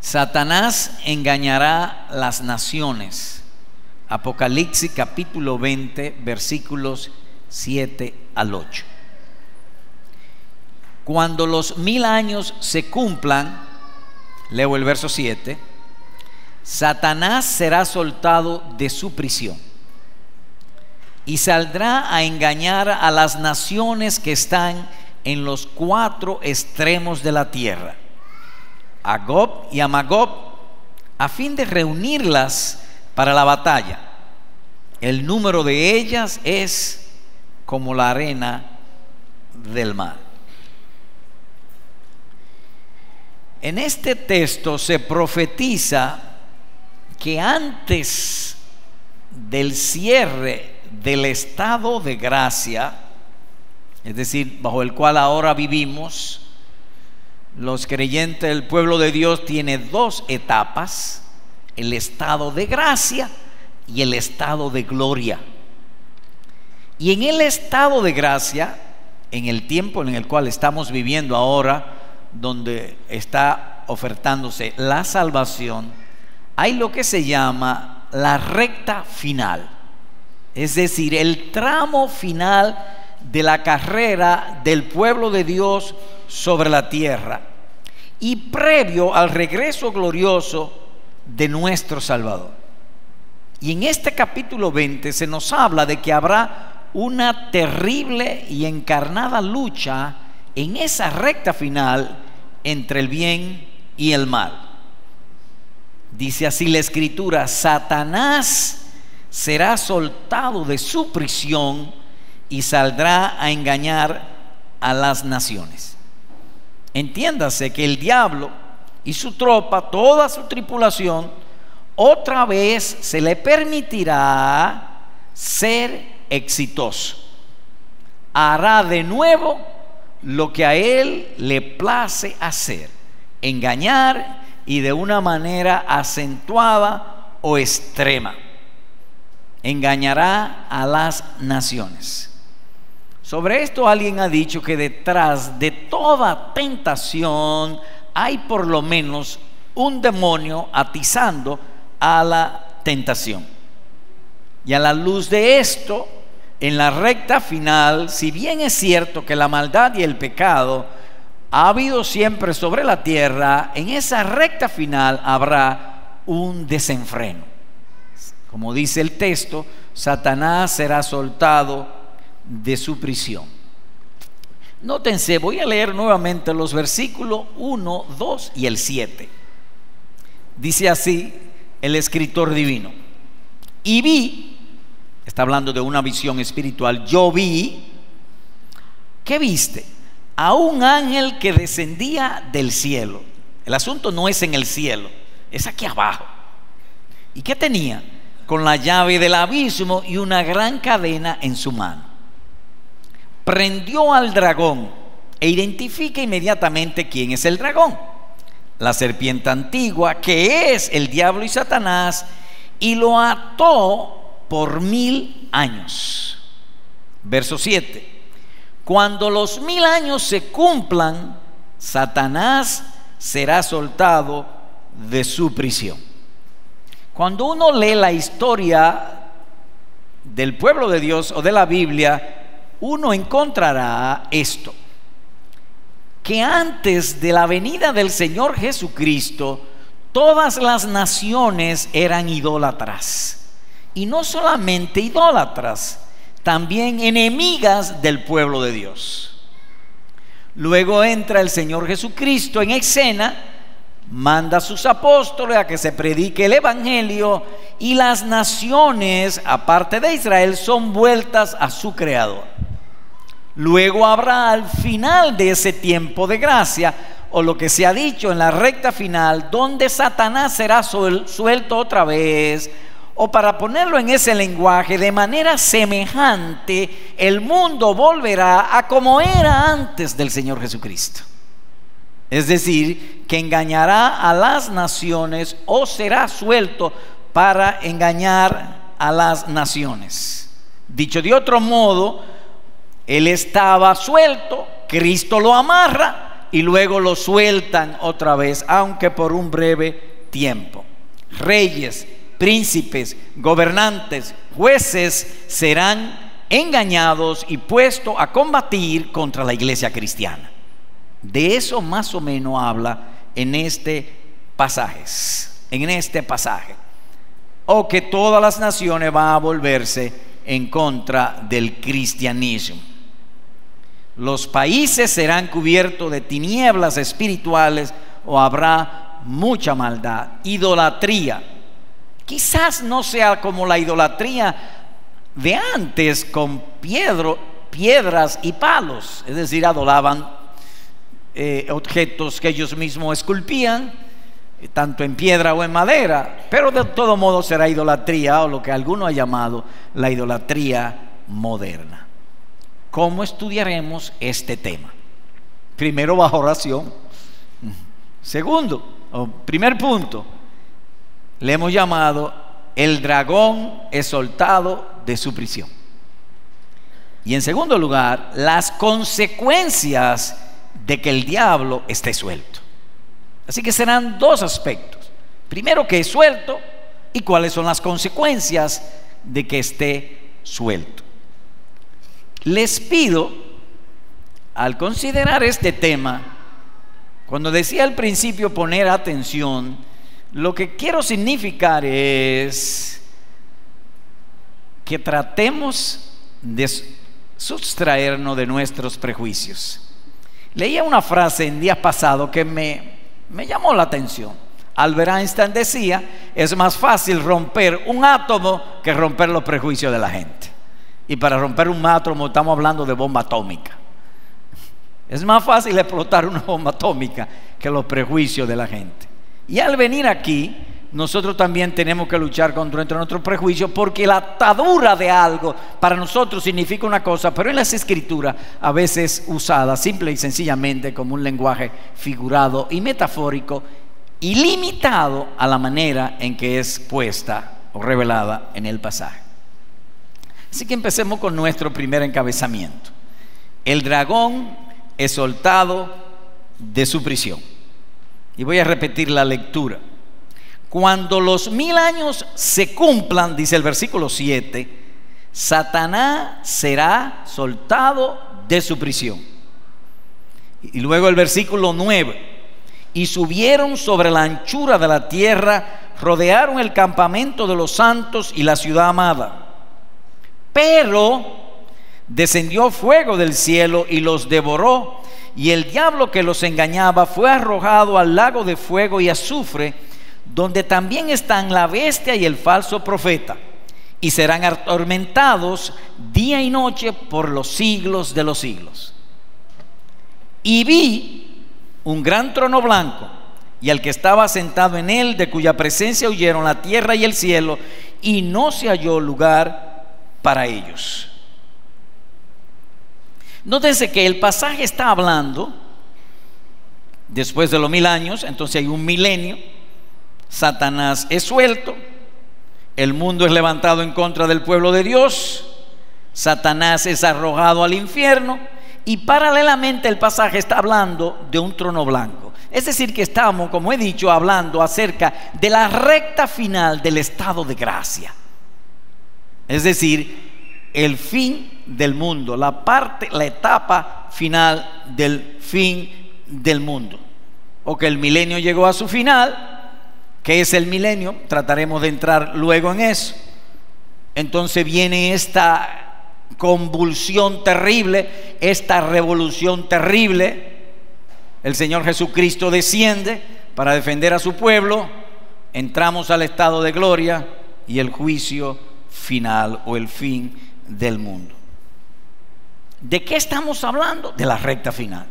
Satanás engañará las naciones. Apocalipsis capítulo 20, versículos 7 al 8. Cuando los 1000 años se cumplan, leo el verso 7, Satanás será soltado de su prisión y saldrá a engañar a las naciones que están en los 4 extremos de la tierra, a Gog y a Magog, a fin de reunirlas para la batalla. El número de ellas es como la arena del mar. En este texto se profetiza que antes del cierre del estado de gracia, es decir, bajo el cual ahora vivimos, los creyentes del pueblo de Dios tiene 2 etapas: el estado de gracia y el estado de gloria. Y en el estado de gracia, en el tiempo en el cual estamos viviendo ahora, donde está ofertándose la salvación, hay lo que se llama la recta final, es decir, el tramo final de la carrera del pueblo de Dios sobre la tierra y previo al regreso glorioso de nuestro Salvador. Y en este capítulo 20 se nos habla de que habrá una terrible y encarnada lucha en esa recta final entre el bien y el mal. Dice así la Escritura: Satanás será soltado de su prisión y saldrá a engañar a las naciones. Entiéndase que el diablo y su tropa, toda su tripulación, otra vez se le permitirá ser exitoso. Hará de nuevo lo que a él le place hacer: engañar, y de una manera acentuada o extrema. Engañará a las naciones. Sobre esto alguien ha dicho que detrás de toda tentación hay por lo menos un demonio atizando a la tentación. Y a la luz de esto, en la recta final, si bien es cierto que la maldad y el pecado ha habido siempre sobre la tierra, en esa recta final habrá un desenfreno. Como dice el texto, Satanás será soltado de su prisión. Nótense, voy a leer nuevamente los versículos 1, 2 y el 7. Dice así el escritor divino: y vi, está hablando de una visión espiritual, yo vi, ¿qué viste? A un ángel que descendía del cielo. El asunto no es en el cielo, es aquí abajo. ¿Y qué tenía? Con la llave del abismo y una gran cadena en su mano. Prendió al dragón e identifica inmediatamente quién es el dragón: la serpiente antigua, que es el diablo y Satanás, y lo ató por 1000 años. Verso 7: cuando los 1000 años se cumplan, Satanás será soltado de su prisión. Cuando uno lee la historia del pueblo de Dios o de la Biblia, uno encontrará esto: que antes de la venida del Señor Jesucristo, todas las naciones eran idólatras, y no solamente idólatras, también enemigas del pueblo de Dios. Luego entra el Señor Jesucristo en escena, manda a sus apóstoles a que se predique el evangelio, y las naciones, aparte de Israel, son vueltas a su Creador. Luego habrá al final de ese tiempo de gracia, o lo que se ha dicho en la recta final, donde Satanás será suelto otra vez, o para ponerlo en ese lenguaje, de manera semejante, el mundo volverá a como era antes del Señor Jesucristo. Es decir, que engañará a las naciones, o será suelto para engañar a las naciones. Dicho de otro modo, él estaba suelto, Cristo lo amarra y luego lo sueltan otra vez, aunque por un breve tiempo. Reyes, príncipes, gobernantes, jueces serán engañados y puestos a combatir contra la iglesia cristiana. De eso más o menos habla en este pasaje. O que todas las naciones van a volverse en contra del cristianismo. Los países serán cubiertos de tinieblas espirituales o habrá mucha maldad, idolatría. Quizás no sea como la idolatría de antes, con piedras y palos, es decir, adoraban objetos que ellos mismos esculpían, tanto en piedra o en madera, pero de todo modo será idolatría, o lo que algunos han llamado la idolatría moderna. ¿Cómo estudiaremos este tema? Primero, bajo oración. Segundo, primer punto, le hemos llamado: el dragón es soltado de su prisión. Y en segundo lugar, las consecuencias de que el diablo esté suelto. Así que serán dos aspectos: primero, que es suelto, y cuáles son las consecuencias de que esté suelto. Les pido, al considerar este tema, cuando decía al principio poner atención, lo que quiero significar es que tratemos de sustraernos de nuestros prejuicios. Leía una frase en días pasados que me llamó la atención. Albert Einstein decía: es más fácil romper un átomo que romper los prejuicios de la gente. Y para romper un átomo estamos hablando de bomba atómica. Es más fácil explotar una bomba atómica que los prejuicios de la gente. Y al venir aquí, nosotros también tenemos que luchar contra nuestros prejuicios, porque la atadura de algo para nosotros significa una cosa, pero en las escrituras a veces usada simple y sencillamente como un lenguaje figurado y metafórico, y limitado a la manera en que es puesta o revelada en el pasaje. Así que empecemos con nuestro primer encabezamiento: el dragón es soltado de su prisión. Y voy a repetir la lectura. Cuando los 1000 años se cumplan, dice el versículo 7, Satanás será soltado de su prisión. Y luego el versículo 9: y subieron sobre la anchura de la tierra, rodearon el campamento de los santos y la ciudad amada. Pero descendió fuego del cielo y los devoró, y el diablo que los engañaba fue arrojado al lago de fuego y azufre, donde también están la bestia y el falso profeta, y serán atormentados día y noche por los siglos de los siglos. Y vi un gran trono blanco, y al que estaba sentado en él, de cuya presencia huyeron la tierra y el cielo, y no se halló lugar para ellos. Nótense que el pasaje está hablando después de los 1000 años, entonces hay un milenio. Satanás es suelto, el mundo es levantado en contra del pueblo de Dios, Satanás es arrojado al infierno, y paralelamente el pasaje está hablando de un trono blanco. Es decir, que estamos, como he dicho, hablando acerca de la recta final del estado de gracia. Es decir, el fin del mundo, la etapa final del fin del mundo. O que el milenio llegó a su final. ¿Qué es el milenio? Trataremos de entrar luego en eso. Entonces viene esta convulsión terrible, esta revolución terrible. El Señor Jesucristo desciende para defender a su pueblo. Entramos al estado de gloria y el juicio final o el fin del mundo. ¿De qué estamos hablando? De la recta final.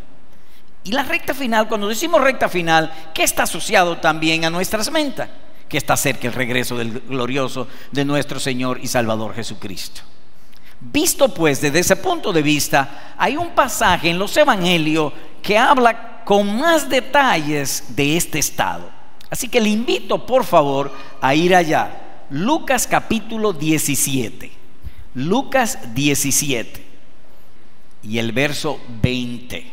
Y la recta final, cuando decimos recta final, ¿qué está asociado también a nuestras mentes? Que está cerca el regreso del glorioso de nuestro Señor y Salvador Jesucristo. Visto pues desde ese punto de vista, hay un pasaje en los evangelios que habla con más detalles de este estado. Así que le invito por favor a ir allá. Lucas capítulo 17. Lucas 17 y el verso 20.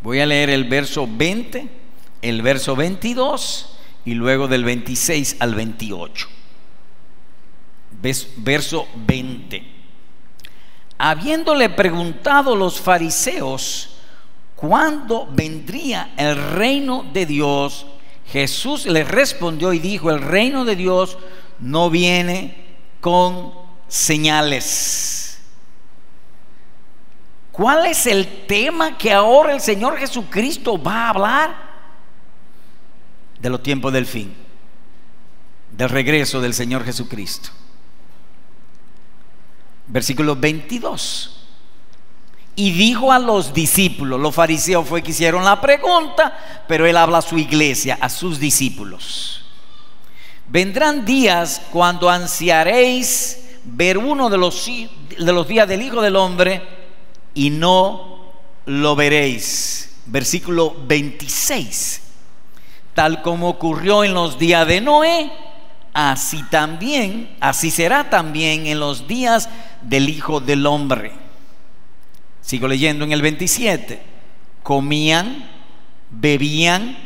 Voy a leer el verso 20, el verso 22 y luego del 26 al 28. Verso 20. Habiéndole preguntado los fariseos cuándo vendría el reino de Dios, Jesús les respondió y dijo: el reino de Dios no viene con señales. ¿Cuál es el tema que ahora el Señor Jesucristo va a hablar? De los tiempos del fin, del regreso del Señor Jesucristo. Versículo 22. Y dijo a los discípulos, los fariseos fue que hicieron la pregunta, pero él habla a su iglesia, a sus discípulos: vendrán días cuando ansiaréis ver uno de los días del Hijo del Hombre y no lo veréis. Versículo 26. Tal como ocurrió en los días de Noé, así será también en los días del Hijo del Hombre. Sigo leyendo en el 27. Comían, bebían,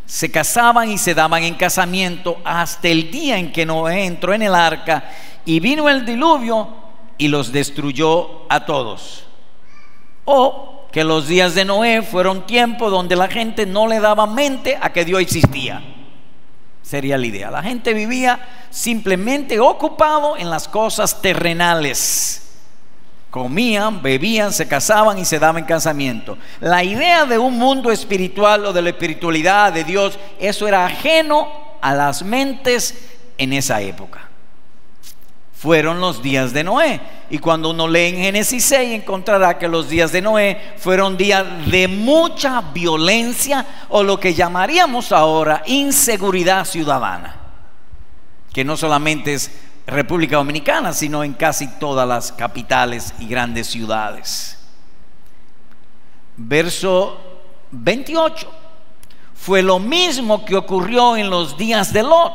se casaban y se daban en casamiento hasta el día en que Noé entró en el arca y vino el diluvio y los destruyó a todos. O que los días de Noé fueron tiempos donde la gente no le daba mente a que Dios existía. Sería la idea. La gente vivía simplemente ocupado en las cosas terrenales. Comían, bebían, se casaban y se daban en casamiento. La idea de un mundo espiritual o de la espiritualidad de Dios, eso era ajeno a las mentes en esa época. Fueron los días de Noé. Y cuando uno lee en Génesis 6, encontrará que los días de Noé fueron días de mucha violencia, o lo que llamaríamos ahora inseguridad ciudadana, que no solamente es República Dominicana, sino en casi todas las capitales y grandes ciudades. Verso 28. Fue lo mismo que ocurrió en los días de Lot.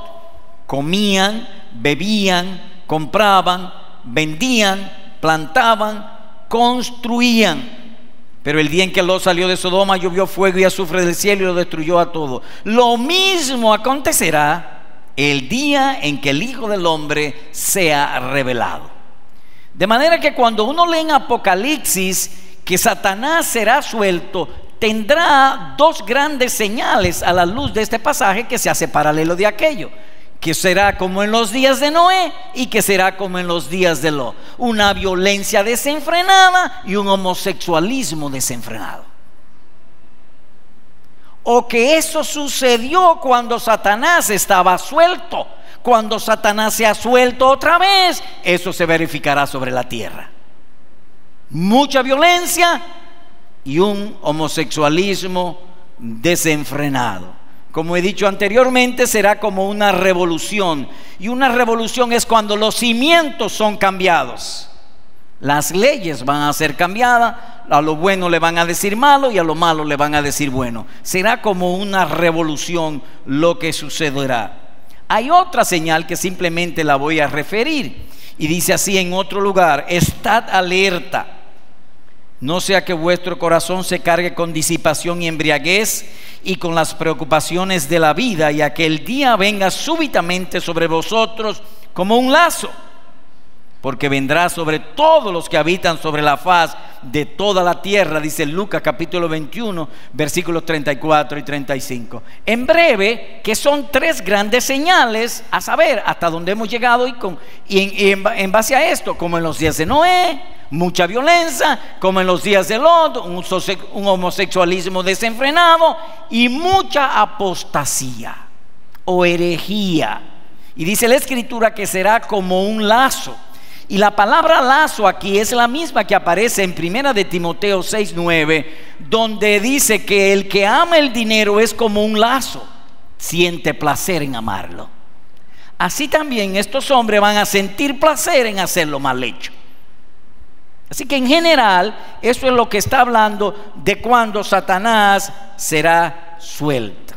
Comían, bebían, compraban, vendían, plantaban, construían. Pero el día en que Lot salió de Sodoma, llovió fuego y azufre del cielo y lo destruyó a todo. Lo mismo acontecerá el día en que el Hijo del Hombre sea revelado. De manera que cuando uno lee en Apocalipsis que Satanás será suelto, tendrá dos grandes señales a la luz de este pasaje que se hace paralelo de aquello: que será como en los días de Noé y que será como en los días de Lot. Una violencia desenfrenada y un homosexualismo desenfrenado. O que eso sucedió cuando Satanás estaba suelto. Cuando Satanás sea suelto otra vez, eso se verificará sobre la tierra. Mucha violencia y un homosexualismo desenfrenado. Como he dicho anteriormente, será como una revolución. Y una revolución es cuando los cimientos son cambiados. Las leyes van a ser cambiadas. A lo bueno le van a decir malo y a lo malo le van a decir bueno. Será como una revolución lo que sucederá. Hay otra señal que simplemente la voy a referir. Y dice así en otro lugar: estad alerta, no sea que vuestro corazón se cargue con disipación y embriaguez y con las preocupaciones de la vida, y aquel día venga súbitamente sobre vosotros como un lazo, porque vendrá sobre todos los que habitan sobre la faz de toda la tierra, dice Lucas capítulo 21, versículos 34 y 35. En breve, que son tres grandes señales, a saber hasta dónde hemos llegado y en base a esto, como en los días de Noé, mucha violencia, como en los días de Lot, un homosexualismo desenfrenado y mucha apostasía o herejía. Y dice la Escritura que será como un lazo. Y la palabra lazo aquí es la misma que aparece en 1 de Timoteo 6:9, donde dice que el que ama el dinero es como un lazo, siente placer en amarlo. Así también estos hombres van a sentir placer en hacer lo mal hecho. Así que en general, eso es lo que está hablando de cuando Satanás será suelto.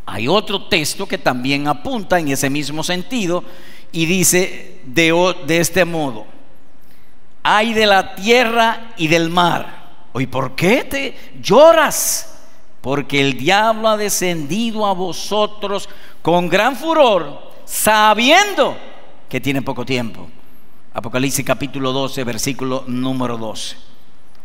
Hay otro texto que también apunta en ese mismo sentido y dice de este modo: ay de la tierra y del mar ¿Y por qué te lloras? Porque el diablo ha descendido a vosotros con gran furor, sabiendo que tiene poco tiempo. Apocalipsis capítulo 12, versículo número 12.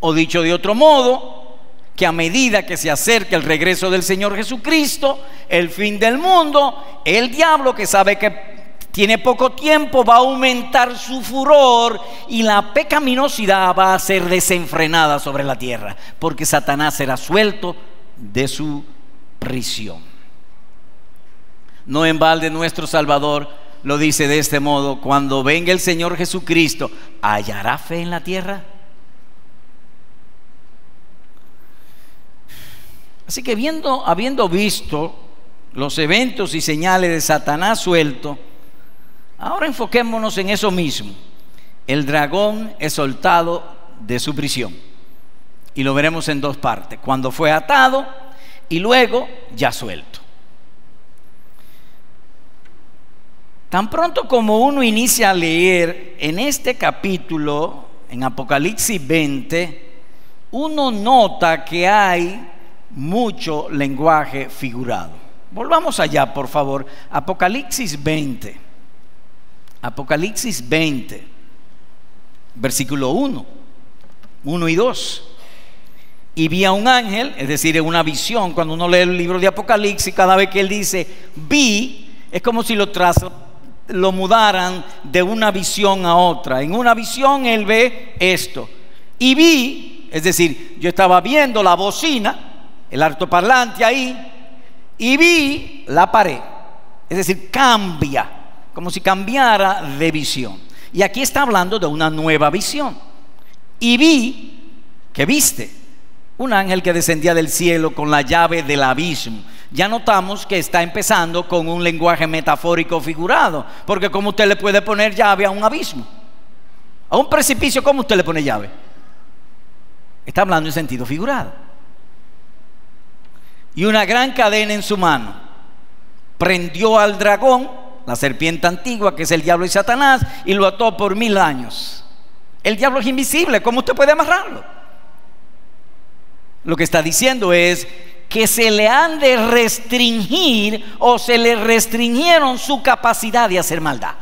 O dicho de otro modo, que a medida que se acerca el regreso del Señor Jesucristo, el fin del mundo, el diablo, que sabe que tiene poco tiempo, va a aumentar su furor y la pecaminosidad va a ser desenfrenada sobre la tierra, porque Satanás será suelto de su prisión. No en balde nuestro Salvador lo dice de este modo: cuando venga el Señor Jesucristo, ¿hallará fe en la tierra? Así que habiendo visto los eventos y señales de Satanás suelto, ahora enfoquémonos en eso mismo. El dragón es soltado de su prisión, y lo veremos en dos partes: cuando fue atado y luego ya suelto. Tan pronto como uno inicia a leer en este capítulo, en Apocalipsis 20, uno nota que hay mucho lenguaje figurado. Volvamos allá, por favor. Apocalipsis 20. Apocalipsis 20, versículo 1 y 2. Y vi a un ángel, es decir, en una visión. Cuando uno lee el libro de Apocalipsis, cada vez que él dice vi, es como si lo mudaran de una visión a otra. En una visión él ve esto. Y vi, es decir, yo estaba viendo la bocina, el altoparlante ahí, y vi la pared. Es decir, cambia, como si cambiara de visión. Y aquí está hablando de una nueva visión. Y vi, ¿qué viste? Un ángel que descendía del cielo con la llave del abismo. Ya notamos que está empezando con un lenguaje metafórico figurado, porque ¿cómo usted le puede poner llave a un abismo? A un precipicio, ¿cómo usted le pone llave? Está hablando en sentido figurado. Y una gran cadena en su mano. Prendió al dragón, la serpiente antigua, que es el diablo y Satanás, y lo ató por 1000 años. El diablo es invisible, ¿cómo usted puede amarrarlo? Lo que está diciendo es que se le han de restringir, o se le restringieron su capacidad de hacer maldad.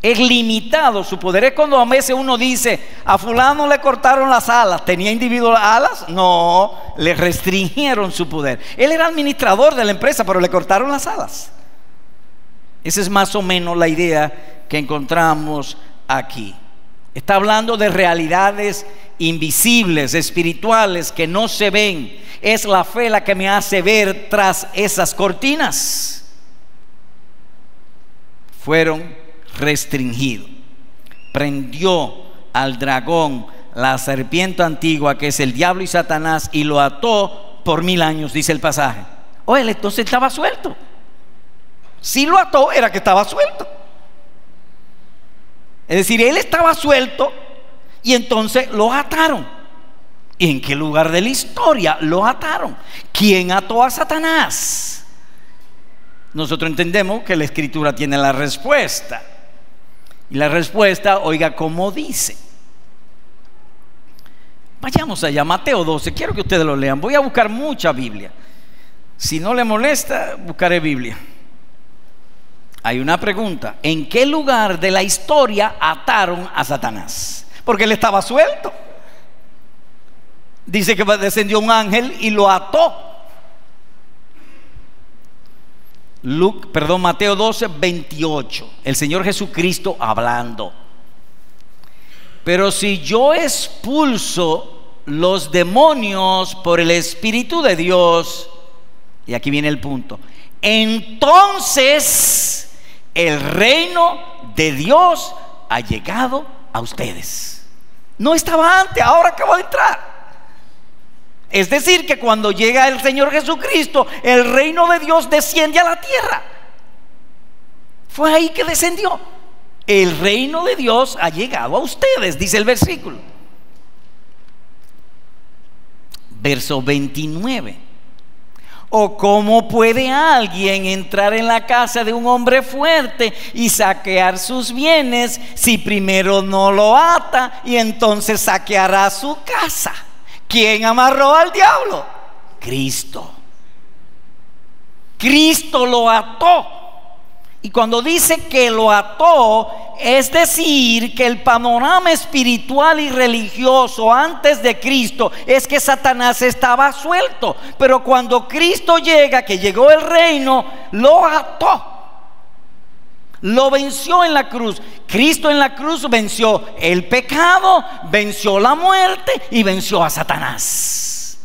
Es limitado su poder. Es cuando a veces uno dice: a fulano le cortaron las alas. ¿Tenía individuo alas? No, le restringieron su poder. Él era administrador de la empresa, pero le cortaron las alas. Esa es más o menos la idea que encontramos aquí. Está hablando de realidades invisibles, espirituales, que no se ven. Es la fe la que me hace ver tras esas cortinas. Fueron restringidos. Prendió al dragón, la serpiente antigua, que es el diablo y Satanás, y lo ató por 1000 años, dice el pasaje. Él entonces estaba suelto. Si lo ató, era que estaba suelto. Es decir, él estaba suelto y entonces lo ataron. ¿Y en qué lugar de la historia lo ataron? ¿Quién ató a Satanás? Nosotros entendemos que la Escritura tiene la respuesta. Y la respuesta, oiga cómo dice. Vayamos allá, Mateo 12. Quiero que ustedes lo lean. Voy a buscar mucha Biblia. Si no le molesta, buscaré Biblia. Hay una pregunta: ¿en qué lugar de la historia ataron a Satanás? Porque él estaba suelto. Dice que descendió un ángel y lo ató. Mateo 12, 28. El Señor Jesucristo hablando: pero si yo expulso los demonios por el Espíritu de Dios, y aquí viene el punto, entonces el reino de Dios ha llegado a ustedes. No estaba antes, ahora acaba de entrar. Es decir, que cuando llega el Señor Jesucristo, el reino de Dios desciende a la tierra. Fue ahí que descendió. El reino de Dios ha llegado a ustedes, dice el versículo. Verso 29. ¿O cómo puede alguien entrar en la casa de un hombre fuerte y saquear sus bienes si primero no lo ata y entonces saqueará su casa? ¿Quién amarró al diablo? Cristo. Cristo lo ató. Y cuando dice que lo ató, es decir, que el panorama espiritual y religioso antes de Cristo es que Satanás estaba suelto. Pero cuando Cristo llega, que llegó el reino, lo ató. Lo venció en la cruz. Cristo en la cruz venció el pecado, venció la muerte y venció a Satanás.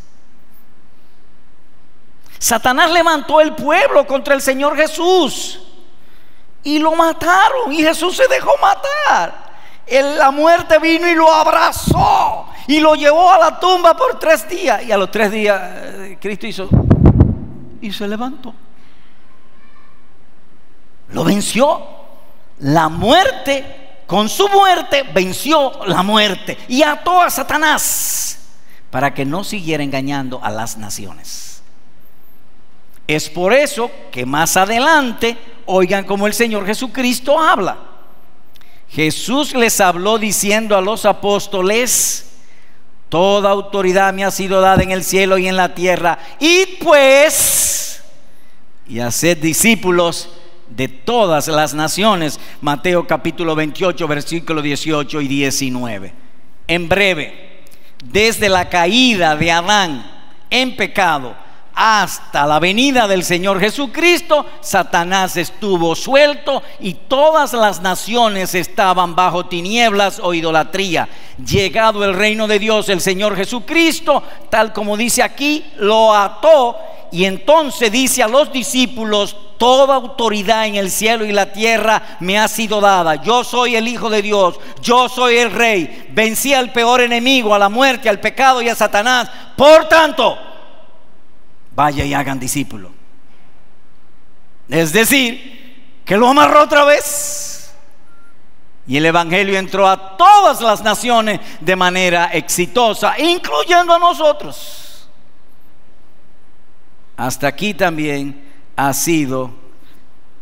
Satanás levantó el pueblo contra el Señor Jesús y lo mataron, y Jesús se dejó matar. La muerte vino y lo abrazó y lo llevó a la tumba por 3 días. Y a los 3 días Cristo hizo y se levantó. Lo venció. La muerte, con su muerte venció la muerte y ató a Satanás para que no siguiera engañando a las naciones. Es por eso que más adelante, oigan cómo el Señor Jesucristo habla. Jesús les habló diciendo a los apóstoles: toda autoridad me ha sido dada en el cielo y en la tierra. Id pues y haced discípulos de todas las naciones. Mateo capítulo 28, versículos 18 y 19. En breve, desde la caída de Adán en pecado hasta la venida del Señor Jesucristo, Satanás estuvo suelto y todas las naciones estaban bajo tinieblas o idolatría. Llegado el reino de Dios, el Señor Jesucristo, tal como dice aquí, lo ató. Y entonces dice a los discípulos: toda autoridad en el cielo y la tierra me ha sido dada. Yo soy el Hijo de Dios, yo soy el Rey. Vencí al peor enemigo, a la muerte, al pecado y a Satanás. Por tanto, vaya y hagan discípulos. Es decir, que lo amarró otra vez. Y el evangelio entró a todas las naciones de manera exitosa, incluyendo a nosotros. Hasta aquí también ha sido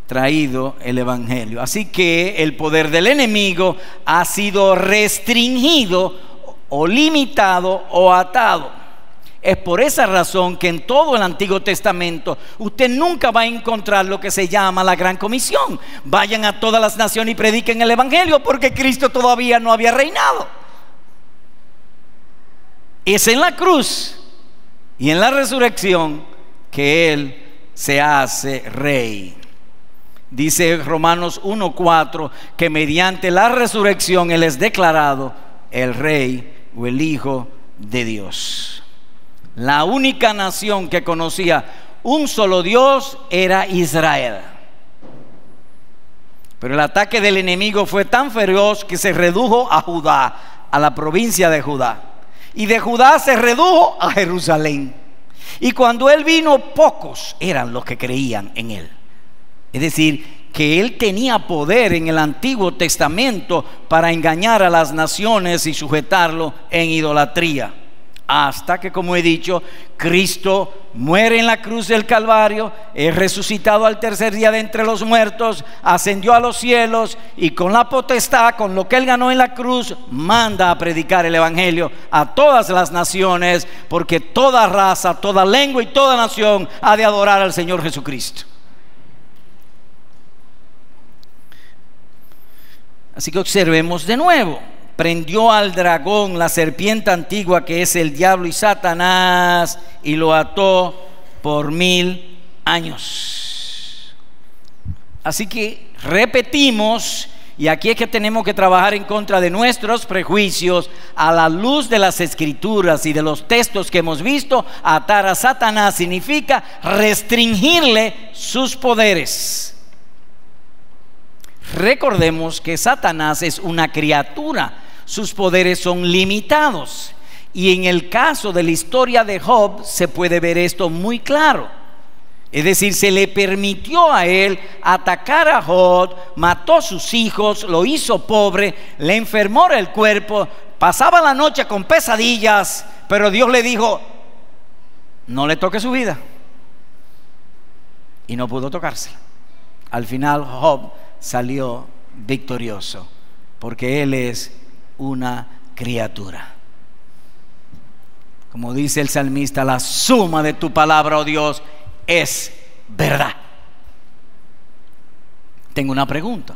traído el evangelio. Así que el poder del enemigo ha sido restringido o limitado o atado. Es por esa razón que en todo el Antiguo Testamento usted nunca va a encontrar lo que se llama la Gran Comisión: vayan a todas las naciones y prediquen el evangelio, porque Cristo todavía no había reinado. Es en la cruz y en la resurrección que Él se hace rey. Dice Romanos 1:4 que mediante la resurrección Él es declarado el rey o el Hijo de Dios. La única nación que conocía un solo Dios era Israel. Pero el ataque del enemigo fue tan feroz que se redujo a Judá, a la provincia de Judá. Y de Judá se redujo a Jerusalén. Y cuando Él vino, pocos eran los que creían en Él. Es decir, que Él tenía poder en el Antiguo Testamento para engañar a las naciones y sujetarlo en idolatría. Hasta que, como he dicho, Cristo muere en la cruz del Calvario, es resucitado al tercer día de entre los muertos, ascendió a los cielos y con la potestad, con lo que Él ganó en la cruz, manda a predicar el evangelio a todas las naciones, porque toda raza, toda lengua y toda nación ha de adorar al Señor Jesucristo. Así que observemos de nuevo. Prendió al dragón, la serpiente antigua, que es el diablo y Satanás, y lo ató por 1000 años. Así que repetimos, y aquí es que tenemos que trabajar en contra de nuestros prejuicios a la luz de las Escrituras y de los textos que hemos visto. Atar a Satanás significa restringirle sus poderes. Recordemos que Satanás es una criatura, sus poderes son limitados, y en el caso de la historia de Job se puede ver esto muy claro. Es decir, se le permitió a él atacar a Job, mató a sus hijos, lo hizo pobre, le enfermó el cuerpo, pasaba la noche con pesadillas, pero Dios le dijo: no le toque su vida. y no pudo tocársela. Al final Job salió victorioso, porque él es una criatura. Como dice el salmista, la suma de tu palabra, oh Dios, es verdad. Tengo una pregunta.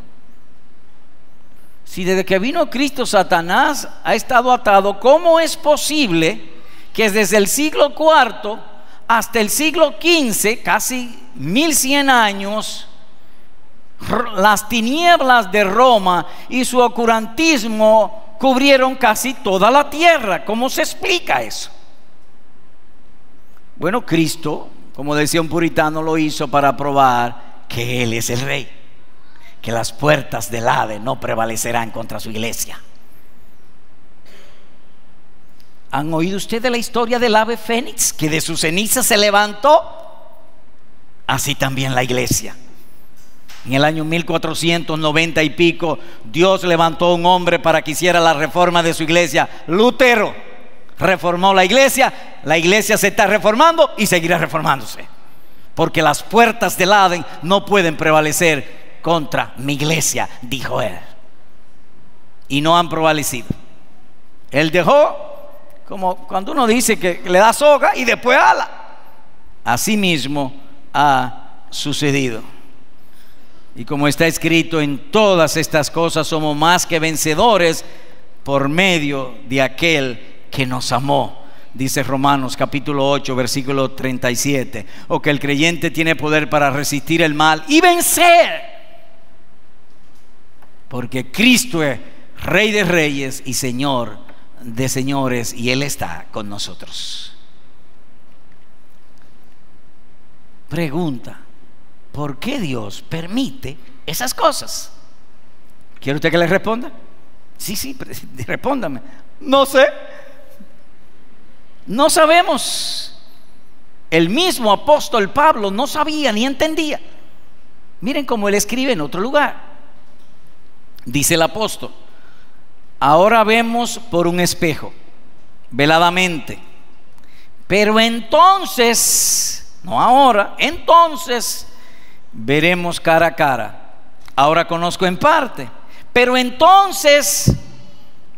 Si desde que vino Cristo Satanás ha estado atado, ¿cómo es posible que desde el siglo IV hasta el siglo XV, casi 1100 años, las tinieblas de Roma y su oscurantismo cubrieron casi toda la tierra? ¿Cómo se explica eso? Bueno, Cristo, como decía un puritano, lo hizo para probar que Él es el Rey, que las puertas del Hades no prevalecerán contra su iglesia. ¿Han oído ustedes la historia del ave fénix, que de sus cenizas se levantó? Así también la iglesia. En el año 1490 y pico, Dios levantó un hombre para que hiciera la reforma de su iglesia. Lutero reformó la iglesia se está reformando y seguirá reformándose, porque las puertas del Hades no pueden prevalecer contra mi iglesia, dijo él, y no han prevalecido. Él dejó, como cuando uno dice que le da soga y después ala. Así mismo ha sucedido. Y como está escrito, en todas estas cosas somos más que vencedores por medio de aquel que nos amó, dice Romanos capítulo 8 versículo 37. O que el creyente tiene poder para resistir el mal y vencer, porque Cristo es Rey de reyes y Señor de señores, y Él está con nosotros. Pregunta: ¿por qué Dios permite esas cosas? ¿Quiere usted que le responda? Sí, respóndame. No sé. No sabemos. El mismo apóstol Pablo no sabía ni entendía. Miren cómo él escribe en otro lugar. Dice el apóstol: ahora vemos por un espejo, veladamente, pero entonces, no ahora, entonces veremos cara a cara. Ahora conozco en parte, pero entonces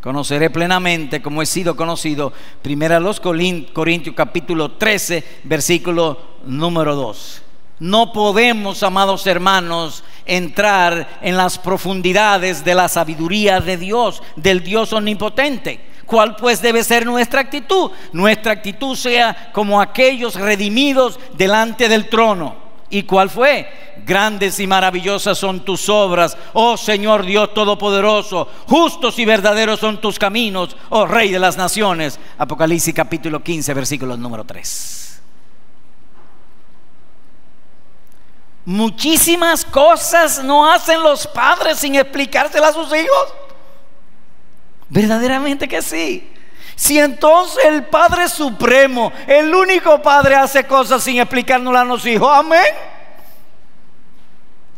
conoceré plenamente, como he sido conocido. Primera a los Corintios capítulo 13 versículo número 2. No podemos, amados hermanos, entrar en las profundidades de la sabiduría de Dios, del Dios omnipotente. ¿Cuál pues debe ser nuestra actitud? Nuestra actitud sea como aquellos redimidos delante del trono. ¿Y cuál fue? Grandes y maravillosas son tus obras, oh Señor Dios Todopoderoso. Justos y verdaderos son tus caminos, oh Rey de las naciones. Apocalipsis capítulo 15 versículo número 3. Muchísimas cosas no hacen los padres sin explicárselas a sus hijos. Verdaderamente que sí. Si entonces el Padre Supremo, el único Padre, hace cosas sin explicárnoslas a los hijos, amén.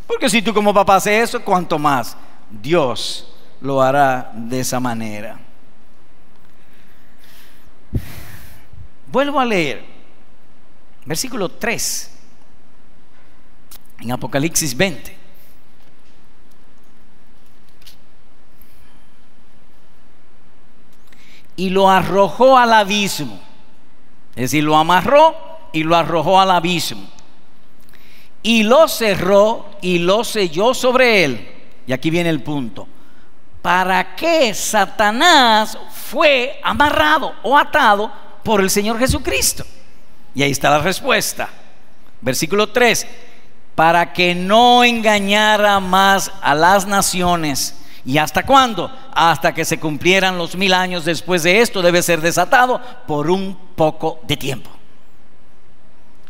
Porque si tú como papá haces eso, cuánto más Dios lo hará de esa manera. Vuelvo a leer versículo 3 en Apocalipsis 20. Y lo arrojó al abismo, es decir, lo amarró y lo arrojó al abismo, y lo cerró y lo selló sobre él. Y aquí viene el punto: ¿para qué Satanás fue amarrado o atado por el Señor Jesucristo? Y ahí está la respuesta. Versículo 3: para que no engañara más a las naciones. ¿Y hasta cuándo? Hasta que se cumplieran los 1000 años. Después de esto debe ser desatado por un poco de tiempo.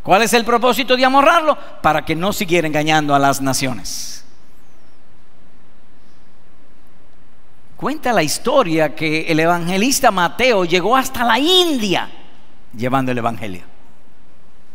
¿Cuál es el propósito de amarrarlo? Para que no siguiera engañando a las naciones. Cuenta la historia que el evangelista Mateo llegó hasta la India llevando el evangelio,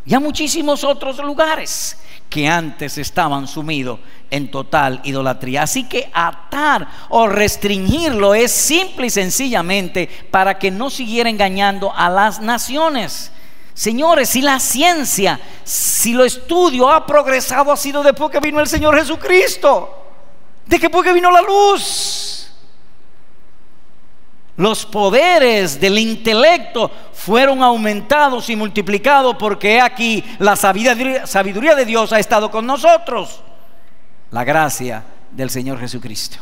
y a muchísimos otros lugares que antes estaban sumidos en total idolatría. Así que atar o restringirlo es simple y sencillamente para que no siguiera engañando a las naciones. Señores, si la ciencia, si lo estudio ha progresado, ha sido después que vino el Señor Jesucristo, después que vino la luz. Los poderes del intelecto fueron aumentados y multiplicados porque aquí la sabiduría de Dios ha estado con nosotros. La gracia del Señor Jesucristo.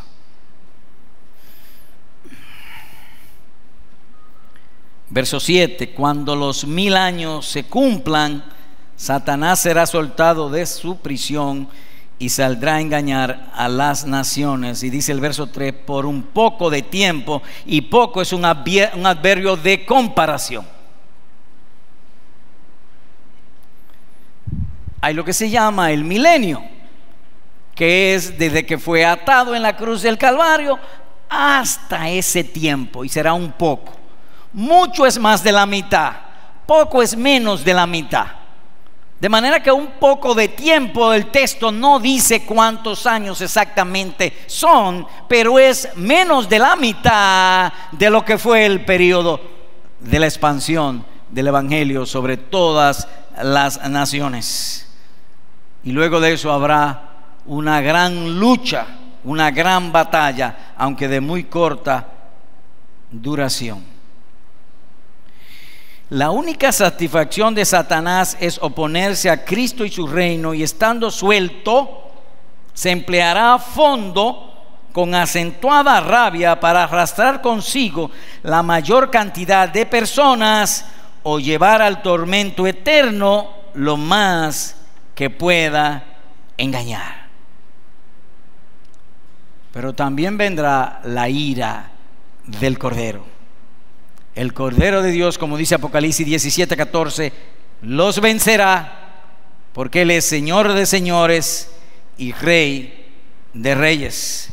Verso 7: cuando los 1000 años se cumplan, Satanás será soltado de su prisión y saldrá a engañar a las naciones. Y dice el verso 3: por un poco de tiempo, y poco es un adverbio de comparación. Hay lo que se llama el milenio, que es desde que fue atado en la cruz del Calvario hasta ese tiempo, y será un poco. Mucho es más de la mitad, poco es menos de la mitad. De manera que un poco de tiempo, el texto no dice cuántos años exactamente son, pero es menos de la mitad de lo que fue el periodo de la expansión del Evangelio sobre todas las naciones. Y luego de eso habrá una gran lucha, una gran batalla, aunque de muy corta duración. La única satisfacción de Satanás es oponerse a Cristo y su reino, y estando suelto, se empleará a fondo con acentuada rabia para arrastrar consigo la mayor cantidad de personas o llevar al tormento eterno lo más que pueda engañar. Pero también vendrá la ira del Cordero. El Cordero de Dios, como dice Apocalipsis 17:14, los vencerá, porque Él es Señor de señores y Rey de reyes.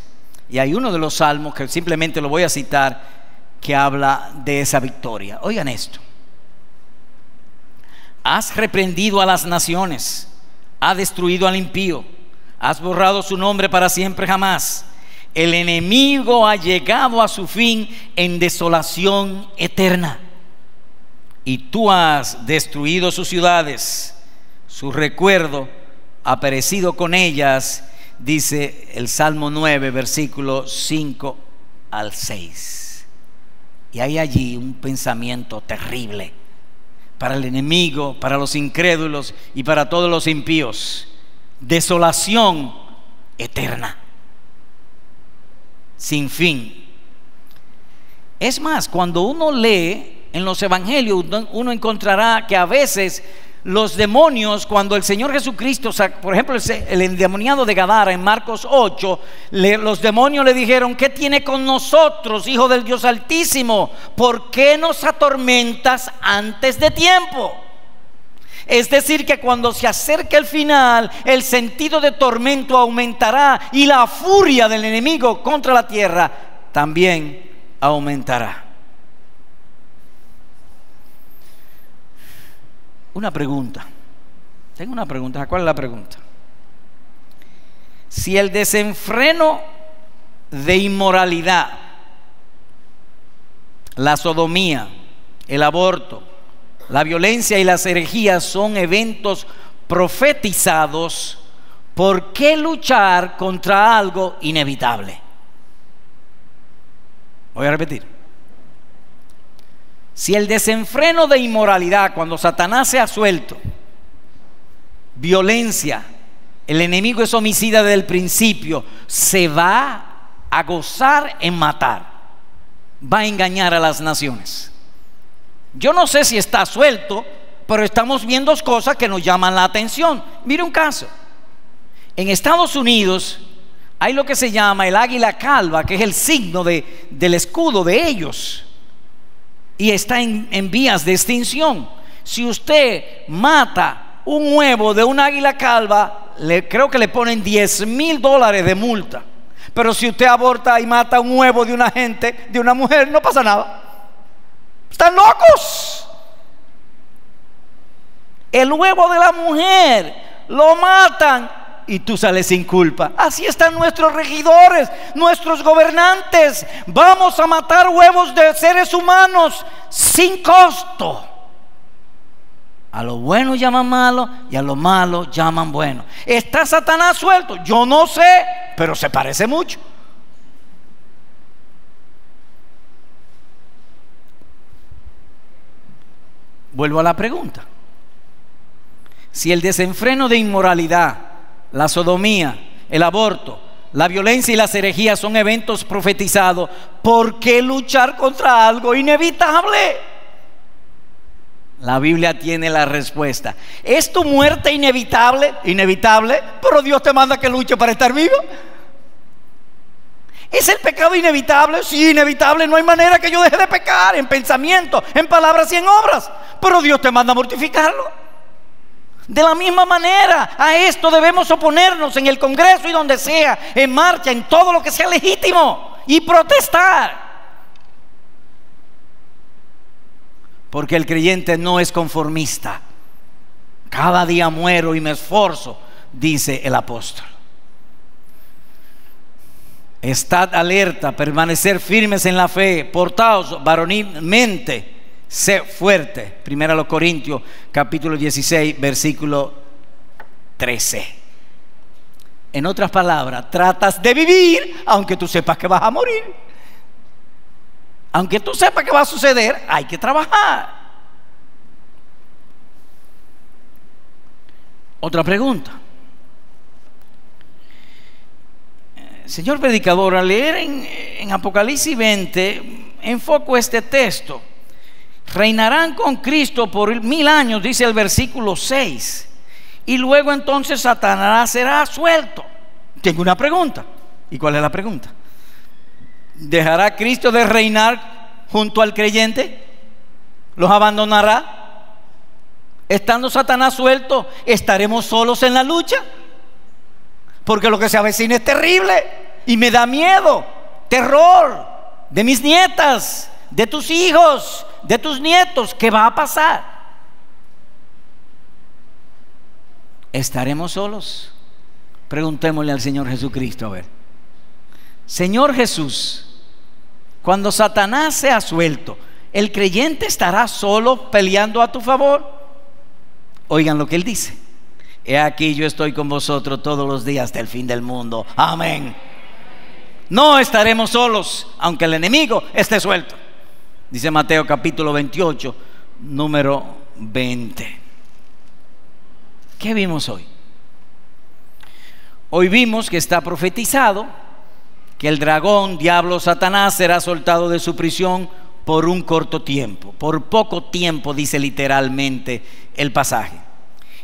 Y hay uno de los salmos que simplemente lo voy a citar, que habla de esa victoria. Oigan esto: has reprendido a las naciones, has destruido al impío, has borrado su nombre para siempre jamás. El enemigo ha llegado a su fin en desolación eterna, y tú has destruido sus ciudades, su recuerdo ha perecido con ellas, dice el Salmo 9, versículo 5 al 6. Y hay allí un pensamiento terrible para el enemigo, para los incrédulos y para todos los impíos: desolación eterna, sin fin. Es más, cuando uno lee en los evangelios, uno encontrará que a veces los demonios, cuando el Señor Jesucristo, por ejemplo, el endemoniado de Gadara en Marcos 8, los demonios le dijeron: ¿qué tiene con nosotros, Hijo del Dios Altísimo? ¿Por qué nos atormentas antes de tiempo? Es decir, que cuando se acerque el final, el sentido de tormento aumentará, y la furia del enemigo contra la tierra también aumentará. Una pregunta. Tengo una pregunta. ¿Cuál es la pregunta? Si el desenfreno de inmoralidad, la sodomía, el aborto, la violencia y las herejías son eventos profetizados, ¿por qué luchar contra algo inevitable? Voy a repetir. Si el desenfreno de inmoralidad, cuando Satanás sea suelto, violencia, el enemigo es homicida desde el principio, se va a gozar en matar, va a engañar a las naciones. Yo no sé si está suelto, pero estamos viendo cosas que nos llaman la atención. Mire un caso. En Estados Unidos hay lo que se llama el águila calva, que es el signo del escudo de ellos, y está en vías de extinción. Si usted mata un huevo de un águila calva, creo que le ponen $10,000 de multa. Pero si usted aborta y mata un huevo de una mujer, no pasa nada. ¡Están locos! El huevo de la mujer lo matan y tú sales sin culpa. Así están nuestros regidores, nuestros gobernantes. Vamos a matar huevos de seres humanos sin costo. A lo bueno llaman malo y a lo malo llaman bueno. ¿Está Satanás suelto? Yo no sé, pero se parece mucho. Vuelvo a la pregunta. Si el desenfreno de inmoralidad, la sodomía, el aborto, la violencia y las herejías son eventos profetizados, ¿por qué luchar contra algo inevitable? La Biblia tiene la respuesta. ¿Es tu muerte inevitable? Inevitable, pero Dios te manda que luche para estar vivo. ¿Es el pecado inevitable? Sí, inevitable. No hay manera que yo deje de pecar en pensamiento, en palabras y en obras, pero Dios te manda a mortificarlo. De la misma manera, a esto debemos oponernos en el Congreso y donde sea, en marcha, en todo lo que sea legítimo, y protestar. Porque el creyente no es conformista. Cada día muero y me esfuerzo, dice el apóstol. Estad alerta, permanecer firmes en la fe, portaos varonilmente, sé fuerte. 1 Corintios capítulo 16 versículo 13. En otras palabras, tratas de vivir aunque tú sepas que vas a morir. Aunque tú sepas que va a suceder, hay que trabajar. Otra pregunta. Señor predicador, al leer en Apocalipsis 20, enfoco este texto. Reinarán con Cristo por 1000 años, dice el versículo 6. Y luego entonces Satanás será suelto. Tengo una pregunta. ¿Y cuál es la pregunta? ¿Dejará Cristo de reinar junto al creyente? ¿Los abandonará? Estando Satanás suelto, ¿estaremos solos en la lucha? Porque lo que se avecina es terrible y me da miedo, terror de mis nietas, de tus hijos, de tus nietos. ¿Qué va a pasar? ¿Estaremos solos? Preguntémosle al Señor Jesucristo, a ver. Señor Jesús, cuando Satanás sea suelto, ¿el creyente estará solo peleando a tu favor? Oigan lo que él dice: he aquí yo estoy con vosotros todos los días del fin del mundo. Amén. No estaremos solos, aunque el enemigo esté suelto. Dice Mateo capítulo 28, número 20. ¿Qué vimos hoy? Hoy vimos que está profetizado que el dragón, diablo, Satanás será soltado de su prisión por un corto tiempo, por poco tiempo, dice literalmente el pasaje.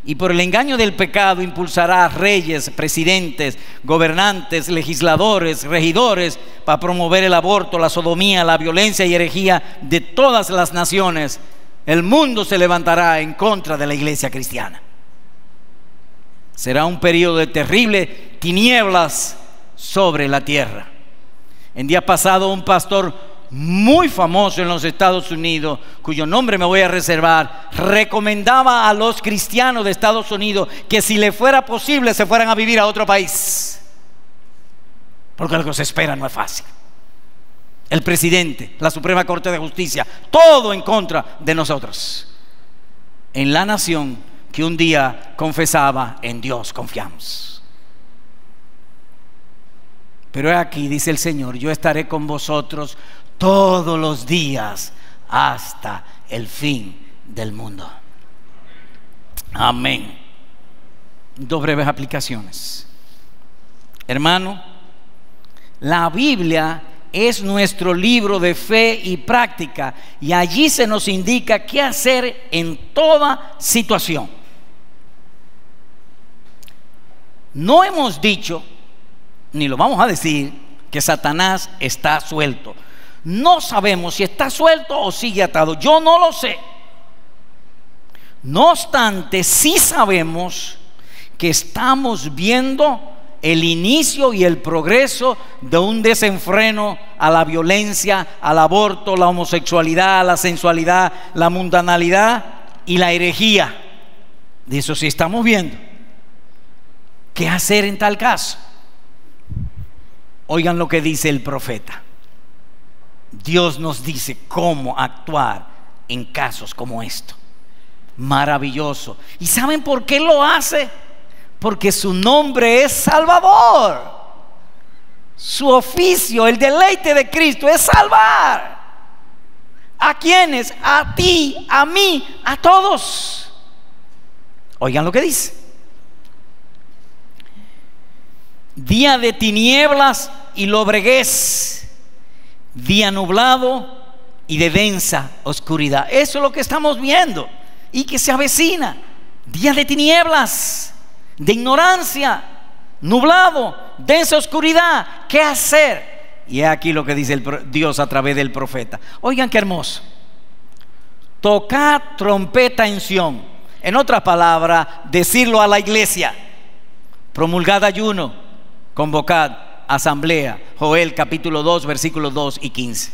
Y por el engaño del pecado impulsará a reyes, presidentes, gobernantes, legisladores, regidores para promover el aborto, la sodomía, la violencia y herejía de todas las naciones. El mundo se levantará en contra de la iglesia cristiana. Será un periodo de terribles tinieblas sobre la tierra. En días pasados, un pastor muy famoso en los Estados Unidos, cuyo nombre me voy a reservar, recomendaba a los cristianos de Estados Unidos que si le fuera posible se fueran a vivir a otro país, porque lo que se espera no es fácil. El presidente, la Suprema Corte de Justicia, todo en contra de nosotros, en la nación que un día confesaba: en Dios confiamos. Pero aquí dice el Señor: yo estaré con vosotros todos los días hasta el fin del mundo. Amén. Dos breves aplicaciones. Hermano, la Biblia es nuestro libro de fe y práctica, y allí se nos indica qué hacer en toda situación. No hemos dicho, ni lo vamos a decir, que Satanás está suelto. No sabemos si está suelto o sigue atado. Yo no lo sé. No obstante, sí sabemos que estamos viendo el inicio y el progreso de un desenfreno a la violencia, al aborto, la homosexualidad, la sensualidad, la mundanalidad y la herejía. De eso sí estamos viendo. ¿Qué hacer en tal caso? Oigan lo que dice el profeta. Dios nos dice cómo actuar en casos como esto. maravilloso. ¿Y saben por qué lo hace? Porque su nombre es Salvador. Su oficio, el deleite de Cristo es salvar. ¿A quiénes? A ti, a mí, a todos. Oigan lo que dice: día de tinieblas y lobreguez, día nublado y de densa oscuridad. Eso es lo que estamos viendo y que se avecina. Día de tinieblas, de ignorancia, nublado, densa oscuridad. ¿Qué hacer? Y es aquí lo que dice Dios a través del profeta. Oigan qué hermoso: tocad trompeta en Sión. En otras palabras, decirlo a la iglesia: promulgad ayuno, convocad asamblea. Joel capítulo 2 versículos 2 y 15.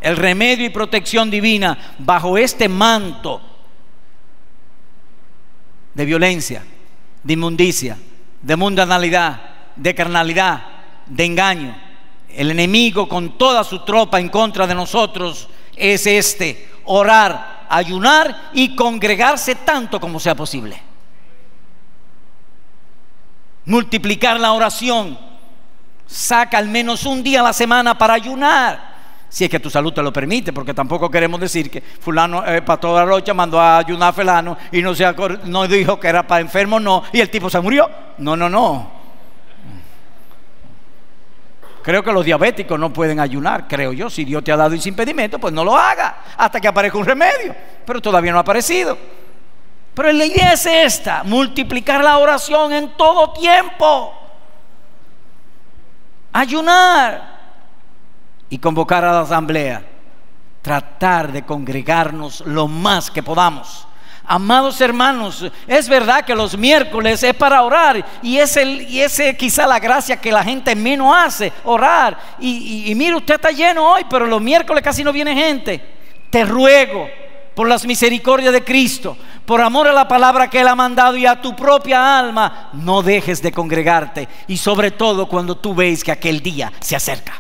El remedio y protección divina bajo este manto de violencia, de inmundicia, de mundanalidad, de carnalidad, de engaño. El enemigo con toda su tropa en contra de nosotros es orar, ayunar y congregarse tanto como sea posible. Multiplicar la oración. Saca al menos un día a la semana para ayunar, si es que tu salud te lo permite, porque tampoco queremos decir que fulano, Pastor Rocha mandó a ayunar a fulano y no dijo que era para enfermos, no, y el tipo se murió. No. Creo que los diabéticos no pueden ayunar, creo yo. Si Dios te ha dado ese impedimento, pues no lo haga hasta que aparezca un remedio. Pero todavía no ha aparecido. Pero la idea es esta: multiplicar la oración en todo tiempo, ayunar y convocar a la asamblea. Tratar de congregarnos lo más que podamos. Amados hermanos, es verdad que los miércoles es para orar, y ese quizá la gracia que la gente menos hace, orar. Y mire, usted está lleno hoy, pero los miércoles casi no viene gente. Te ruego, por las misericordias de Cristo, por amor a la palabra que Él ha mandado y a tu propia alma, no dejes de congregarte, y sobre todo cuando tú ves que aquel día se acerca.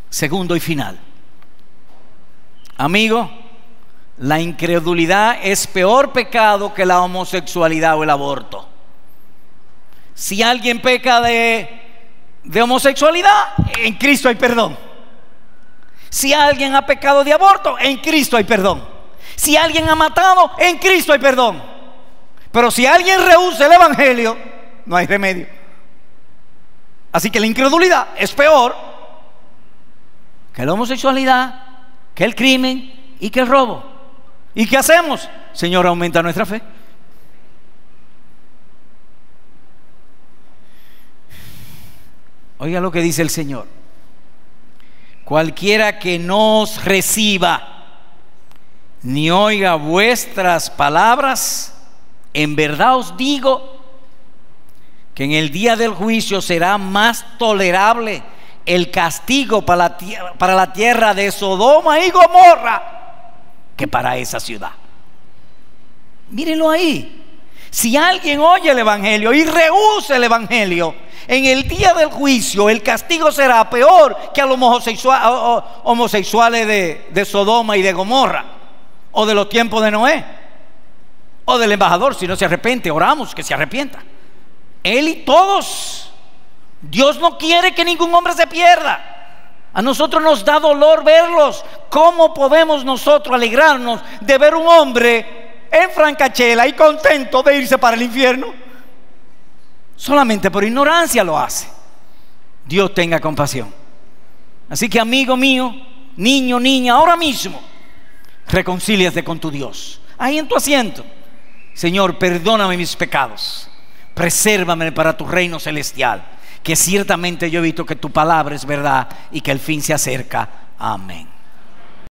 Segundo y final. Amigo, la incredulidad es peor pecado que la homosexualidad o el aborto. Si alguien peca de homosexualidad, en Cristo hay perdón. Si alguien ha pecado de aborto, en Cristo hay perdón. Si alguien ha matado, en Cristo hay perdón. Pero si alguien rehúsa el evangelio, no hay remedio. Así que la incredulidad es peor que la homosexualidad, que el crimen y que el robo. ¿Y qué hacemos? Señor, aumenta nuestra fe. Oiga lo que dice el Señor: cualquiera que no os reciba ni oiga vuestras palabras, en verdad os digo que en el día del juicio será más tolerable el castigo para la tierra de Sodoma y Gomorra que para esa ciudad. Mírenlo ahí. Si alguien oye el evangelio y rehúsa el evangelio, en el día del juicio el castigo será peor que a los homosexuales de Sodoma y de Gomorra, o de los tiempos de Noé, o del embajador. Si no se arrepiente, oramos que se arrepienta, él y todos. Dios no quiere que ningún hombre se pierda. A nosotros nos da dolor verlos. ¿Cómo podemos nosotros alegrarnos de ver un hombre en Francachela y contento de irse para el infierno? Solamente por ignorancia lo hace. Dios tenga compasión. Así que, amigo mío, niño, niña, ahora mismo reconcíliate con tu Dios, ahí en tu asiento. Señor, perdóname mis pecados, presérvame para tu reino celestial, que ciertamente yo he visto que tu palabra es verdad y que el fin se acerca. Amén.